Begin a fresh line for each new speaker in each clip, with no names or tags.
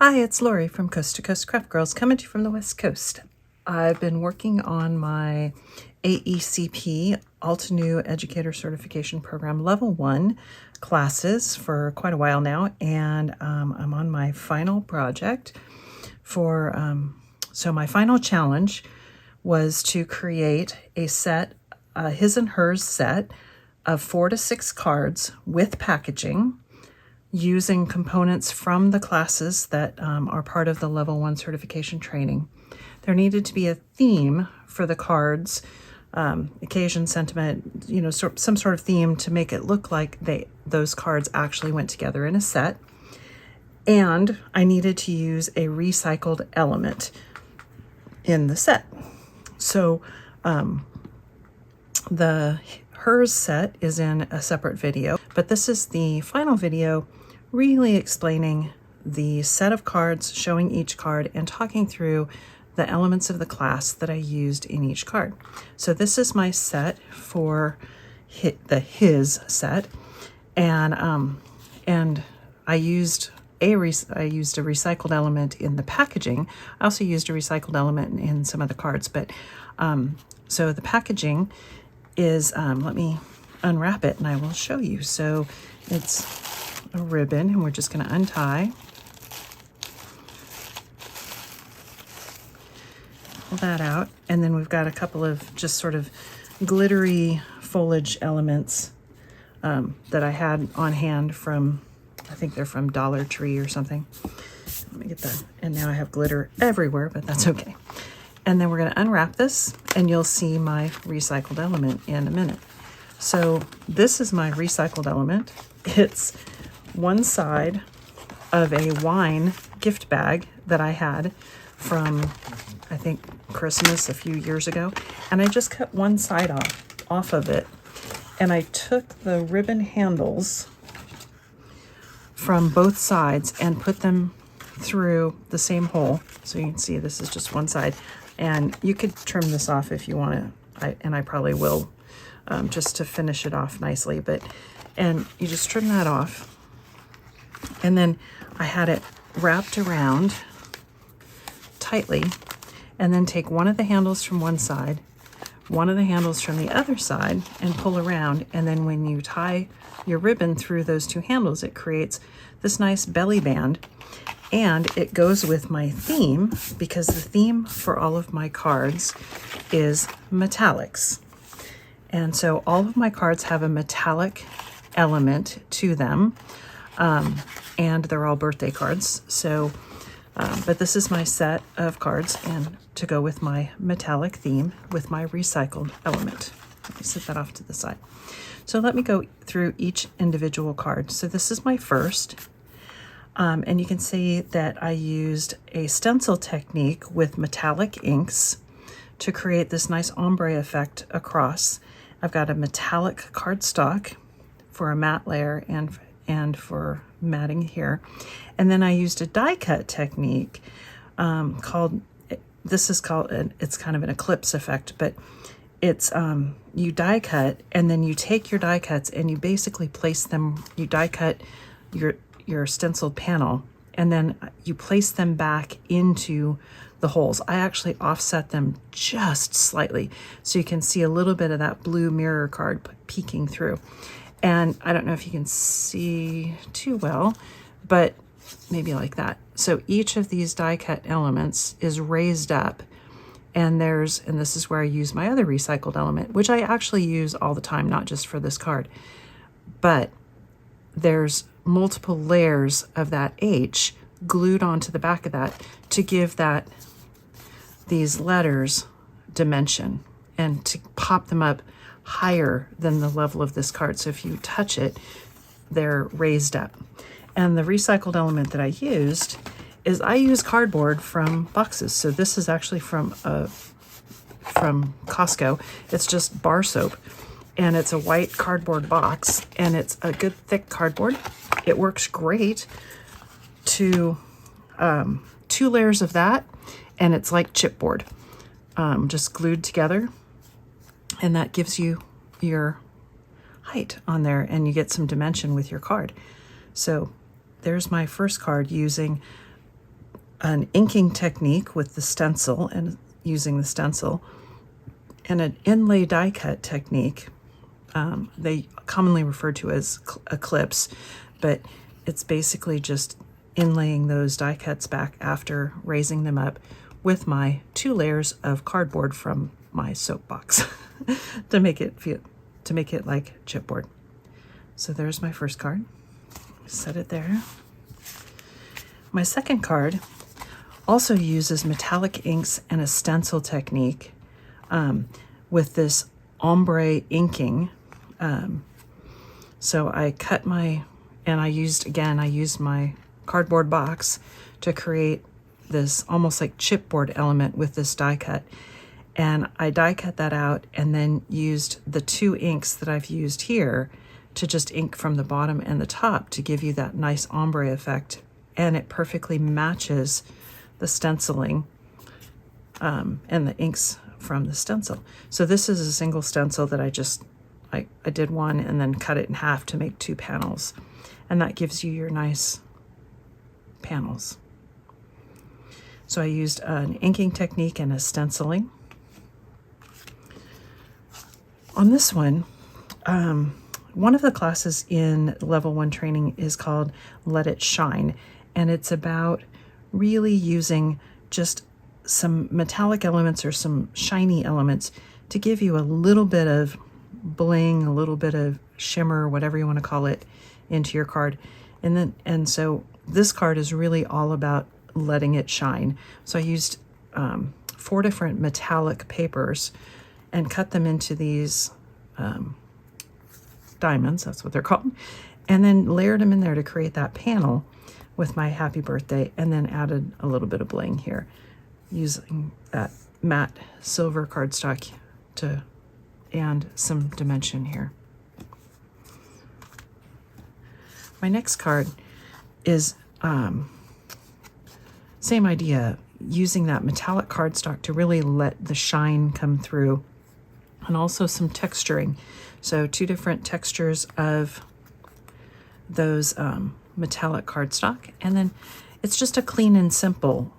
Hi, it's Lori from Coast to Coast Craft Girls, coming to you from the West Coast. I've been working on my AECP, AlteNew Educator Certification Program Level 1 classes for quite a while now, and I'm on my final project for, so my final challenge was to create a set, his and hers set of 4 to 6 cards with packaging, using components from the classes that are part of the Level 1 certification training. There needed to be a theme for the cards, occasion, sentiment, some sort of theme to make it look like those cards actually went together in a set. And I needed to use a recycled element in the set. So the hers set is in a separate video, but this is the final video really explaining the set of cards, showing each card, and talking through the elements of the class that I used in each card. So this is my set for his set, and I used a recycled element in the packaging. I also used a recycled element in some of the cards, but so the packaging is, let me unwrap it and I will show you. So it's a ribbon, and we're just going to untie. Pull that out, and then we've got a couple of just sort of glittery foliage elements that I had on hand from, I think they're from Dollar Tree or something. Let me get that. And now I have glitter everywhere, but that's okay. And then we're going to unwrap this, and you'll see my recycled element in a minute. So this is my recycled element. It's one side of a wine gift bag that I had from, I think, Christmas a few years ago. And I just cut one side off of it. And I took the ribbon handles from both sides and put them through the same hole. So you can see this is just one side. And you could trim this off if you want to, and I probably will, just to finish it off nicely. And you just trim that off. And then I had it wrapped around tightly, and then take one of the handles from one side, one of the handles from the other side, and pull around. And then when you tie your ribbon through those two handles, it creates this nice belly band. And it goes with my theme, because the theme for all of my cards is metallics. And so all of my cards have a metallic element to them. And they're all birthday cards. So, but this is my set of cards, and to go with my metallic theme with my recycled element. Let me set that off to the side. So let me go through each individual card. So this is my first. And you can see that I used a stencil technique with metallic inks to create this nice ombre effect across. I've got a metallic cardstock for a matte layer and for matting here. And then I used a die cut technique it's kind of an eclipse effect, but it's, you die cut, and then you take your die cuts and you basically place them, you die cut your stenciled panel, and then you place them back into the holes. I actually offset them just slightly, so you can see a little bit of that blue mirror card peeking through. And I don't know if you can see too well, but maybe like that. So each of these die cut elements is raised up, and this is where I use my other recycled element, which I actually use all the time, not just for this card, but there's multiple layers of that H glued onto the back of that to give these letters dimension and to pop them up higher than the level of this card. So if you touch it, they're raised up. And the recycled element that I used is I use cardboard from boxes. So this is actually from Costco. It's just bar soap, and it's a white cardboard box, and it's a good thick cardboard. It works great to 2 layers of that, and it's like chipboard, just glued together, and that gives you your height on there, and you get some dimension with your card. So there's my first card using an inking technique with the stencil and using the stencil, and an inlay die cut technique. They commonly referred to as eclipse, but it's basically just inlaying those die cuts back after raising them up with my 2 layers of cardboard from my soapbox to make it like chipboard. So there's my first card. Set it there. My second card also uses metallic inks and a stencil technique with this ombre inking. So I cut and I used my cardboard box to create this almost like chipboard element with this die cut. And I die cut that out and then used the 2 inks that I've used here to just ink from the bottom and the top to give you that nice ombre effect. And it perfectly matches the stenciling and the inks from the stencil. So this is a single stencil that I did one and then cut it in half to make 2 panels. And that gives you your nice panels. So I used an inking technique and a stenciling. On this one of the classes in level 1 training is called Let It Shine. And it's about really using just some metallic elements or some shiny elements to give you a little bit of bling, a little bit of shimmer, whatever you want to call it, into your card. And so this card is really all about letting it shine. So I used 4 different metallic papers and cut them into these diamonds, that's what they're called, and then layered them in there to create that panel with my happy birthday, and then added a little bit of bling here using that matte silver cardstock and some dimension here. My next card is same idea, using that metallic cardstock to really let the shine come through, and also some texturing. So 2 different textures of those metallic cardstock, and then it's just a clean and simple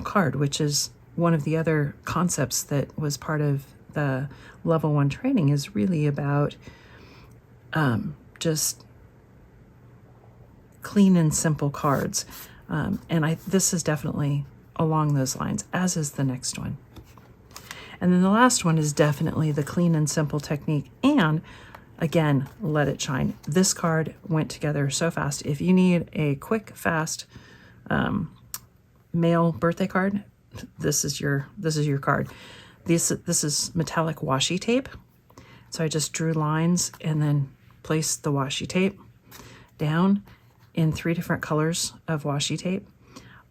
card, which is one of the other concepts that was part of the level 1 training, is really about just clean and simple cards. And this is definitely along those lines, as is the next one. And then the last one is definitely the clean and simple technique, and again, let it shine. This card went together so fast. If you need a quick, fast mail birthday card, this is your card. This is metallic washi tape. So I just drew lines and then placed the washi tape down in 3 different colors of washi tape,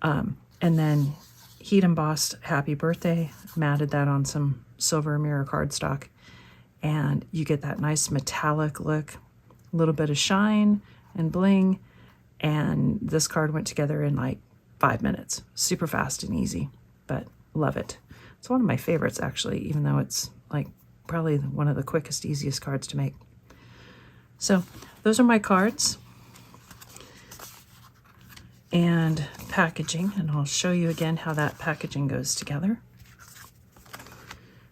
and then heat embossed happy birthday, matted that on some silver mirror cardstock, and you get that nice metallic look, a little bit of shine and bling, and this card went together in like 5 minutes. Super fast and easy, but love it. It's one of my favorites, actually, even though it's like probably one of the quickest, easiest cards to make. So those are my cards and packaging, and I'll show you again how that packaging goes together.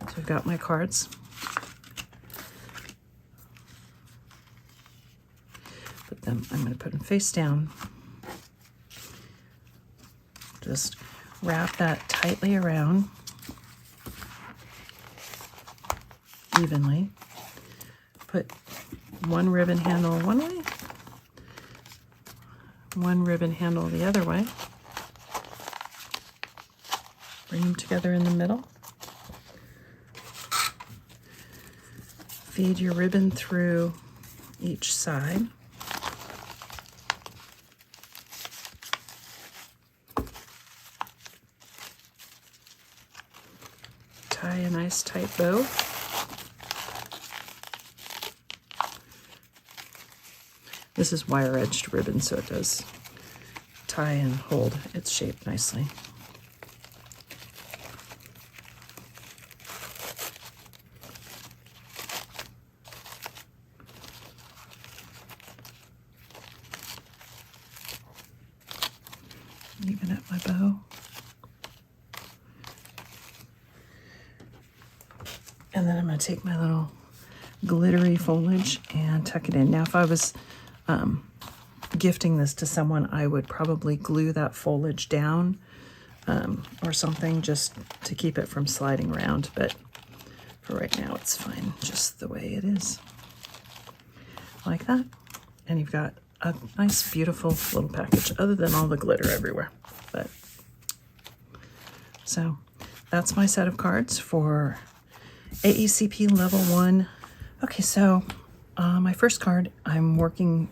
So I've got my cards. I'm going to put them face down. Just wrap that tightly around evenly. Put one ribbon handle one way, one ribbon handle the other way. Bring them together in the middle. Feed your ribbon through each side. Tie a nice tight bow. This is wire-edged ribbon, so it does tie and hold its shape nicely. Even up my bow. to take my little glittery foliage and tuck it in. Now, if I was gifting this to someone, I would probably glue that foliage down or something just to keep it from sliding around. But for right now, it's fine just the way it is. Like that. And you've got a nice, beautiful little package, other than all the glitter everywhere. But so that's my set of cards for AECP Level 1. Okay, so my first card, I'm making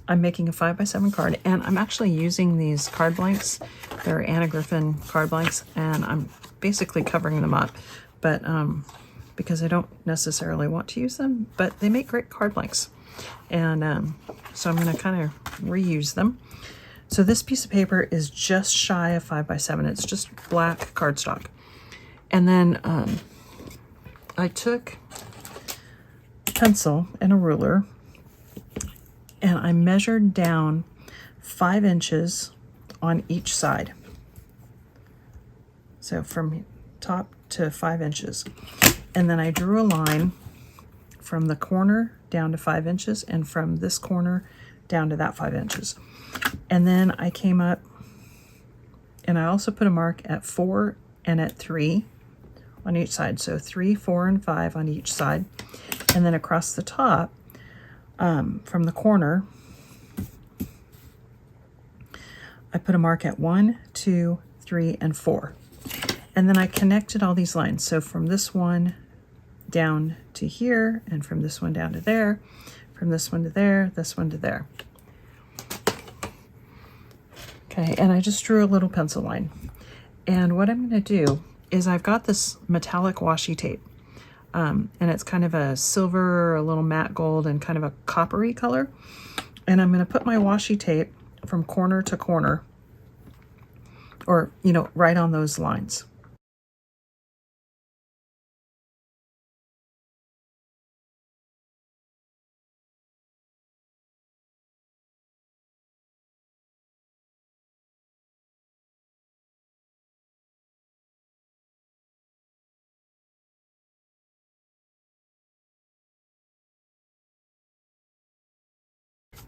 a 5x7 card, and I'm actually using these card blanks. They're Anna Griffin card blanks, and I'm basically covering them up, but because I don't necessarily want to use them, but they make great card blanks. And so I'm going to kind of reuse them. So this piece of paper is just shy of 5x7. It's just black cardstock. And then I took a pencil and a ruler, and I measured down 5 inches on each side. So from top to 5 inches. And then I drew a line from the corner down to 5 inches, and from this corner down to that 5 inches. And then I came up, and I also put a mark at 4 and at 3 on each side. So 3, 4, and 5 on each side. And then across the top, from the corner, I put a mark at 1, 2, 3, and 4. And then I connected all these lines. So from this one down to here, and from this one down to there, from this one to there, this one to there. Okay, and I just drew a little pencil line. And what I'm going to do is I've got this metallic washi tape, and it's kind of a silver, a little matte gold, and kind of a coppery color. And I'm going to put my washi tape from corner to corner, or, you know, right on those lines.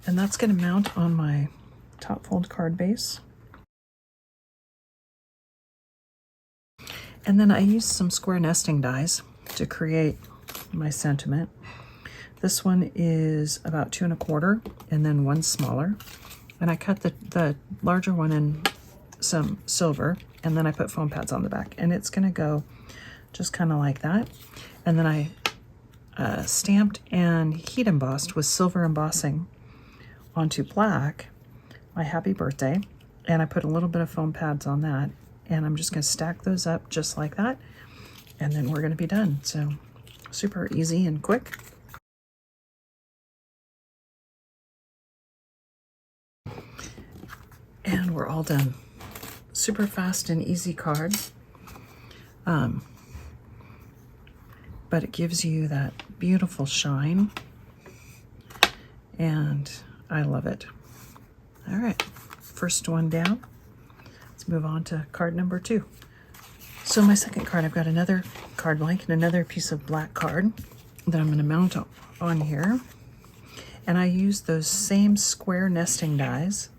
And that's going to mount on my top fold card base. And then I used some square nesting dies to create my sentiment. This one is about 2 1/4, and then one smaller. And I cut the larger one in some silver, and then I put foam pads on the back. And it's going to go just kind of like that. And then I stamped and heat embossed with silver embossing onto black my happy birthday, and I put a little bit of foam pads on that, and I'm just going to stack those up just like that, and then we're going to be done. So super easy and quick. And we're all done. Super fast and easy card, but it gives you that beautiful shine, and I love it. All right, first one down. Let's move on to card number 2. So my second card, I've got another card blank and another piece of black card that I'm going to mount on here. And I used those same square nesting dies,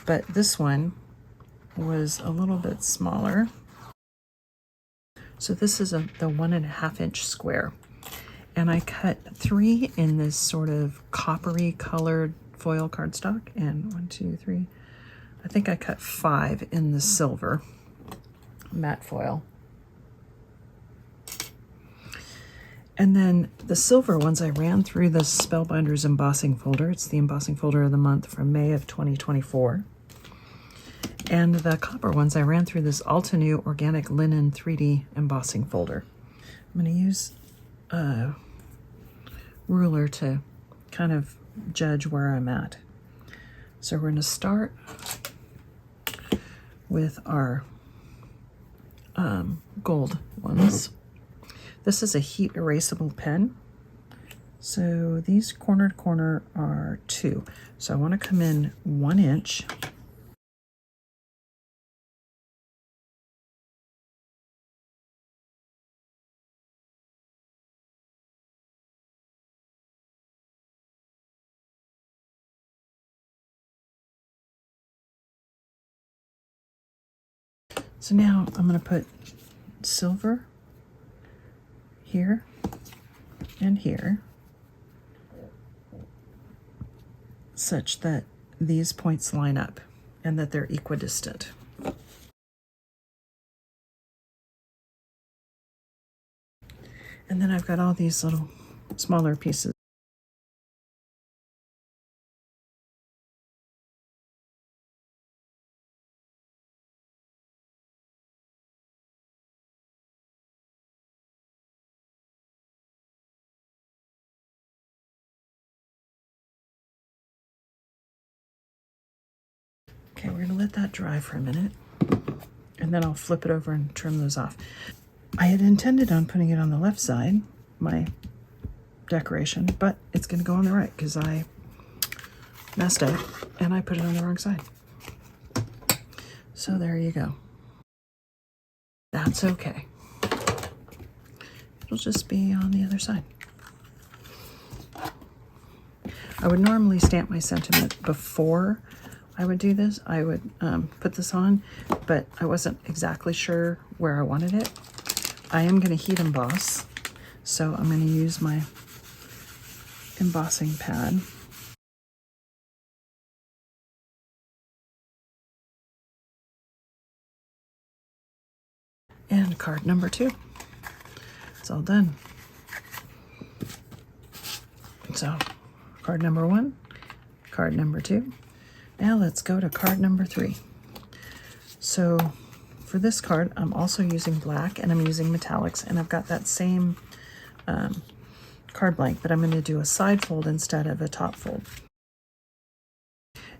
but this one was a little bit smaller. So this is the 1 1/2 inch square. And I cut 3 in this sort of coppery colored foil cardstock, and 1, 2, 3. I think I cut 5 in the silver matte foil. And then the silver ones I ran through the Spellbinders embossing folder. It's the embossing folder of the month from May of 2024. And the copper ones I ran through this AlteNew Organic Linen 3D embossing folder. I'm going to use a ruler to kind of judge where I'm at. So we're going to start with our gold ones. This is a heat erasable pen. So these corner to corner are 2. So I want to come in 1 inch. So now I'm going to put silver here and here, such that these points line up and that they're equidistant. And then I've got all these little smaller pieces. Okay, we're gonna let that dry for a minute, and then I'll flip it over and trim those off. I had intended on putting it on the left side, my decoration, but it's gonna go on the right because I messed up and I put it on the wrong side. So there you go. That's okay. It'll just be on the other side. I would normally stamp my sentiment before I would do this. I would put this on, but I wasn't exactly sure where I wanted it. I am going to heat emboss, so I'm going to use my embossing pad. And card number 2. It's all done. So card number 1, card number 2. Now let's go to card number 3. So for this card, I'm also using black and I'm using metallics, and I've got that same card blank, but I'm going to do a side fold instead of a top fold.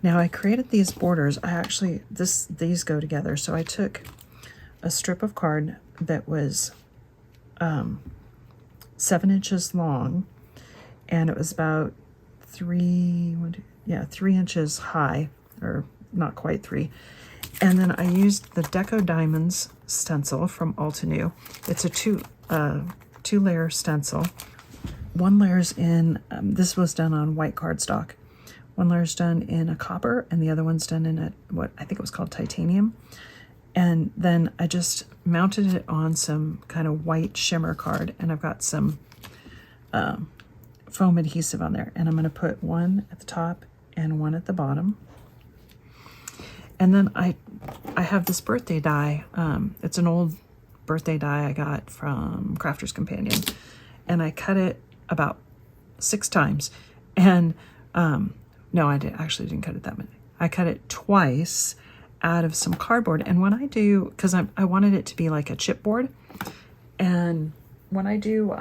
Now I created these borders. I actually, these go together. So I took a strip of card that was 7 inches long, and it was about 3 inches high, or not quite 3. And then I used the Deco Diamonds stencil from AlteNew. It's a two-layer stencil. One layer's in, this was done on white cardstock. One layer's done in a copper, and the other one's done in a, what I think it was called titanium. And then I just mounted it on some kind of white shimmer card, and I've got some foam adhesive on there. And I'm going to put one at the top and one at the bottom. And then I have this birthday die. It's an old birthday die I got from Crafter's Companion, and I cut it about 6 times. And no, I actually didn't cut it that many. I cut it twice out of some cardboard. And when I do, because I wanted it to be like a chipboard, and when I do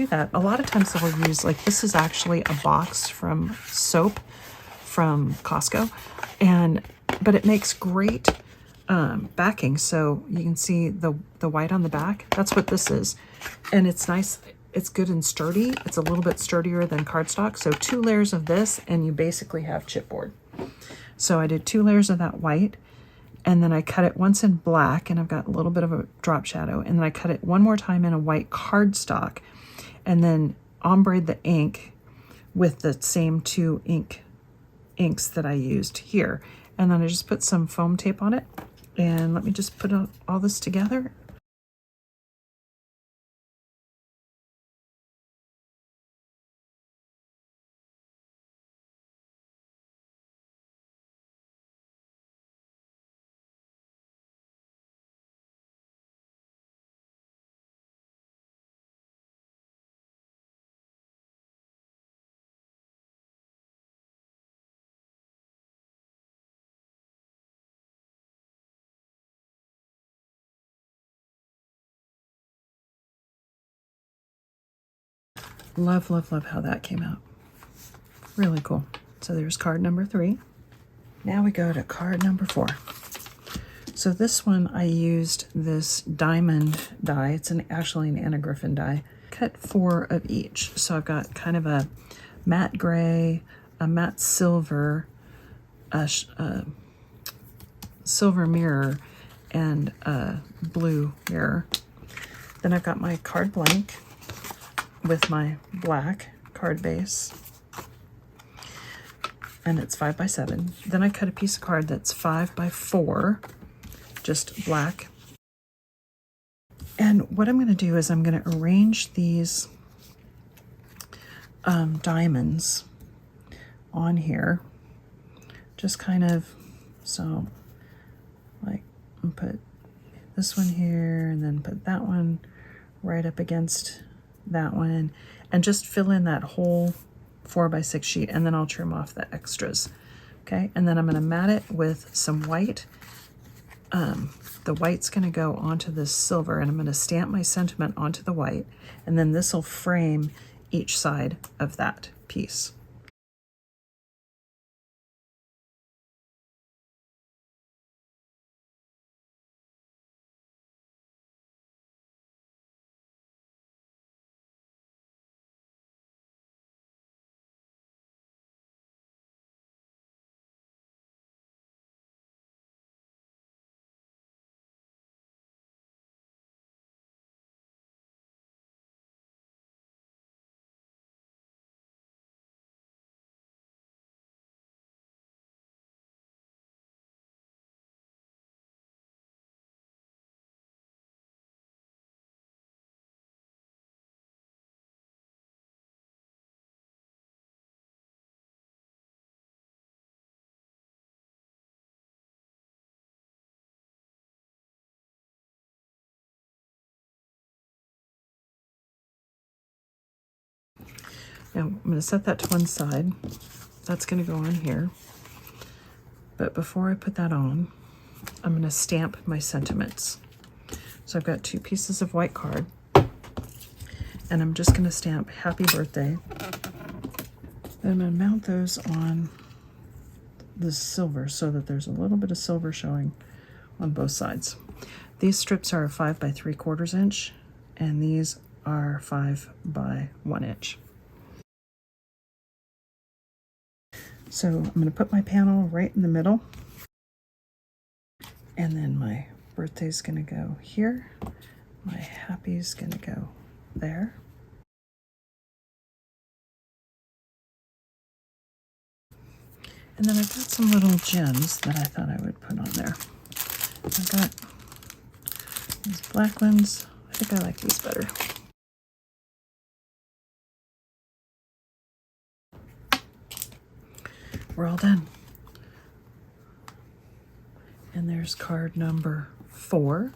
that, a lot of times I will use, like, this is actually a box from soap from Costco, but it makes great backing. So you can see the white on the back. That's what this is, and it's nice. It's good and sturdy. It's a little bit sturdier than cardstock. So 2 layers of this, and you basically have chipboard. So I did 2 layers of that white, and then I cut it once in black, and I've got a little bit of a drop shadow, and then I cut it one more time in a white cardstock, and then ombre the ink with the same 2 inks that I used here. And then I just put some foam tape on it, and let me just put all this together. Love, love, love how that came out. Really cool. So there's card number 3. Now we go to card number 4. So this one, I used this diamond die. It's actually an Anna Griffin die. Cut 4 of each. So I've got kind of a matte gray, a matte silver, a silver mirror, and a blue mirror. Then I've got my card blank with my black card base, and it's 5 by 7. Then I cut a piece of card that's 5 by 4, just black. And what I'm going to do is I'm going to arrange these diamonds on here, just kind of, so like put this one here and then put that one right up against that one, and just fill in that whole 4x6 sheet, and then I'll trim off the extras. Okay, and then I'm going to mat it with some white. The white's going to go onto this silver, and I'm going to stamp my sentiment onto the white, and then this will frame each side of that piece. Now I'm going to set that to one side. That's going to go on here. But before I put that on, I'm going to stamp my sentiments. So I've got 2 pieces of white card, and I'm just going to stamp happy birthday. Then I'm going to mount those on the silver so that there's a little bit of silver showing on both sides. These strips are 5 by 3/4 inch, and these are 5 by 1 inch. So I'm going to put my panel right in the middle, and then my birthday's going to go here, my happy's going to go there. And then I've got some little gems that I thought I would put on there. I've got these black ones. I think I like these better. We're all done. And there's card number 4.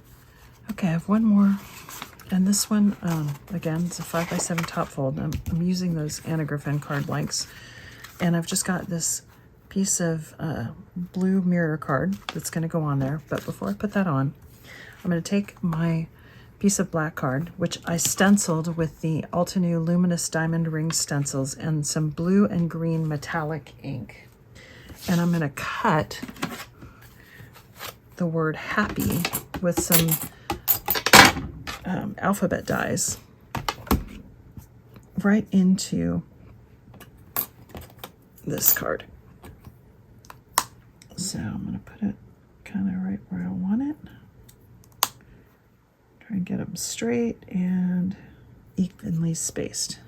Okay, I have one more. And this one, again, it's a 5 by 7 top fold. I'm using those Anna Griffin card blanks. And I've just got this piece of blue mirror card that's going to go on there. But before I put that on, I'm going to take my piece of black card, which I stenciled with the AlteNew Luminous Diamond Ring stencils and some blue and green metallic ink. And I'm going to cut the word happy with some alphabet dies right into this card. So I'm going to put it kind of right where I want it. Try and get them straight and evenly spaced.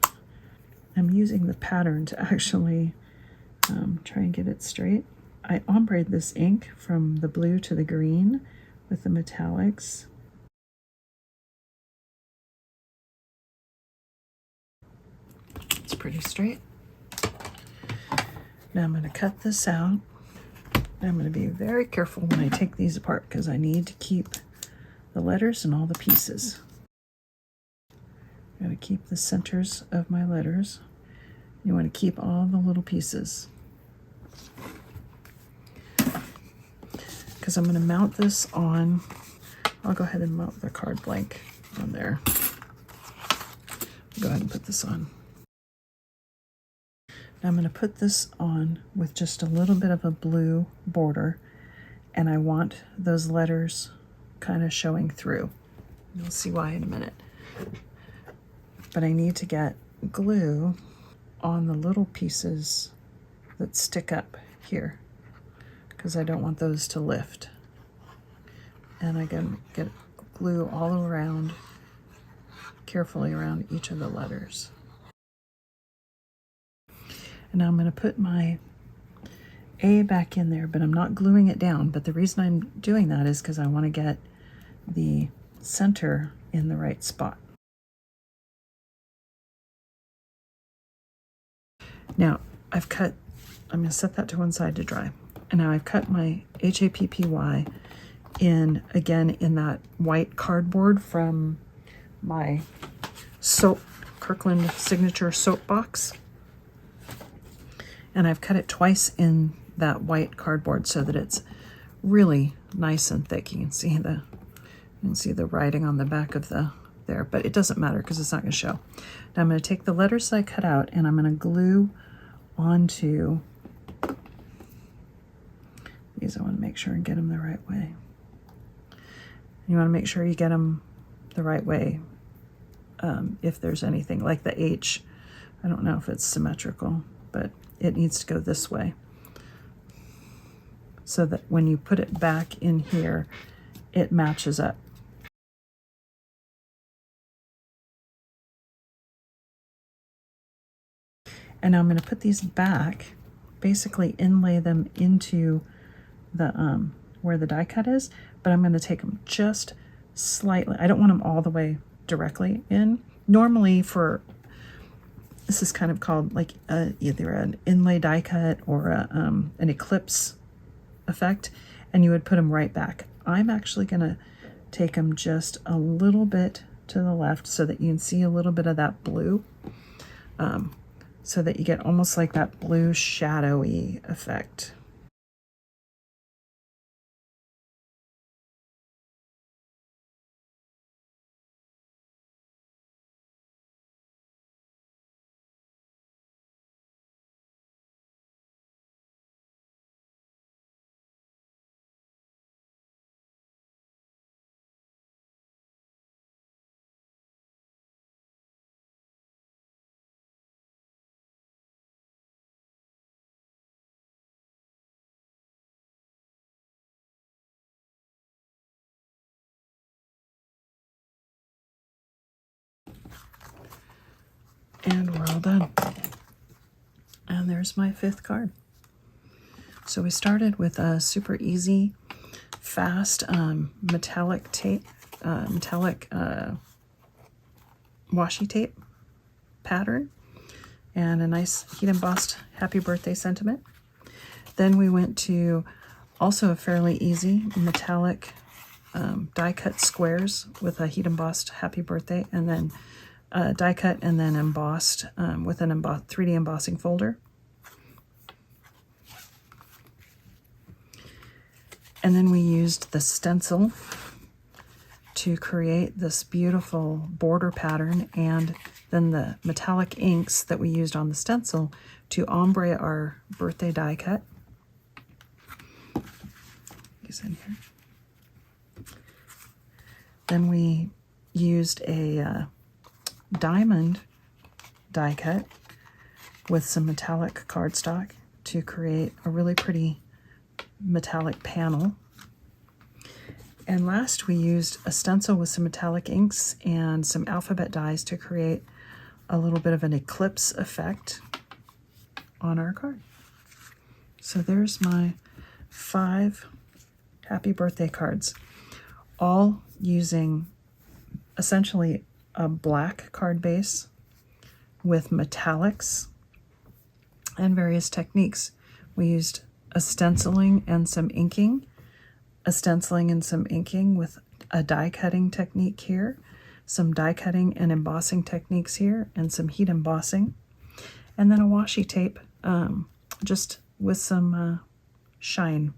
I'm using the pattern to actually try and get it straight. I ombreed this ink from the blue to the green with the metallics. It's pretty straight. Now I'm going to cut this out. I'm going to be very careful when I take these apart because I need to keep the letters and all the pieces. Got to keep the centers of my letters. You want to keep all the little pieces. Because I'm going to mount this on, I'll go ahead and mount the card blank on there. Go ahead and put this on. Now I'm going to put this on with just a little bit of a blue border, and I want those letters kind of showing through. You'll see why in a minute. But I need to get glue on the little pieces that stick up here because I don't want those to lift. And I can get glue all around, carefully around each of the letters. And now I'm going to put my A back in there, but I'm not gluing it down. But the reason I'm doing that is because I want to get the center in the right spot. Now I'm going to set that to one side to dry. And now I've cut my HAPPY in, again, in that white cardboard from my Kirkland Signature soap box. And I've cut it twice in that white cardboard so that it's really nice and thick. You can see the writing on the back of there, but it doesn't matter because it's not going to show. Now I'm going to take the letters that I cut out and I'm going to glue onto these. I want to make sure and get them the right way. You want to make sure you get them the right way. If there's anything like the H, I don't know if it's symmetrical, but it needs to go this way so that when you put it back in here, it matches up. And now I'm going to put these back, basically inlay them into the where the die cut is, but I'm going to take them just slightly. I don't want them all the way directly in. Normally this is kind of called like either an inlay die cut or an eclipse effect, and you would put them right back. I'm actually going to take them just a little bit to the left so that you can see a little bit of that blue, so that you get almost like that blue shadowy effect. And we're all done. And there's my 5th card. So we started with a super easy, fast metallic tape, washi tape pattern, and a nice heat embossed happy birthday sentiment. Then we went to also a fairly easy metallic die cut squares with a heat embossed happy birthday, and then die cut and then embossed with an 3D embossing folder. And then we used the stencil to create this beautiful border pattern, and then the metallic inks that we used on the stencil to ombre our birthday die cut. These in here. Then we used a diamond die cut with some metallic cardstock to create a really pretty metallic panel. And last we used a stencil with some metallic inks and some alphabet dies to create a little bit of an eclipse effect on our card. So there's my 5 happy birthday cards, all using essentially a black card base with metallics and various techniques. We used a stenciling and some inking, a stenciling and some inking with a die cutting technique here, some die cutting and embossing techniques here, and some heat embossing, and then a washi tape just with some shine